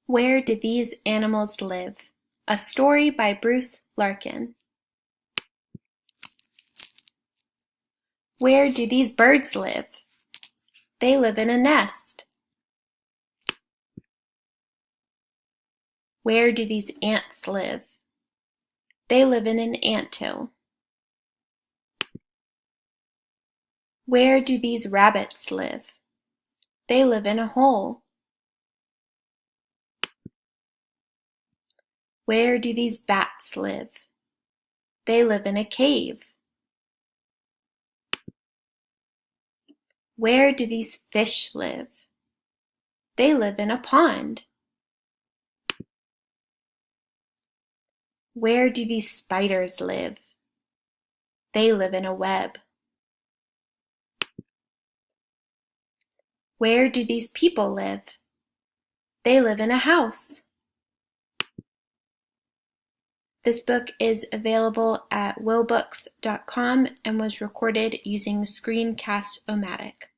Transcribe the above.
Where Do These Animals Live? A story by Bruce Larkin. Where do these birds live? They live in a nest. Where do these ants live? They live in an anthill. Where do these rabbits live? They live in a hole. Where do these bats live? They live in a cave. Where do these fish live? They live in a pond. Where do these spiders live? They live in a web. Where do these people live? They live in a house. This book is available at willbooks.com and was recorded using Screencast-O-Matic.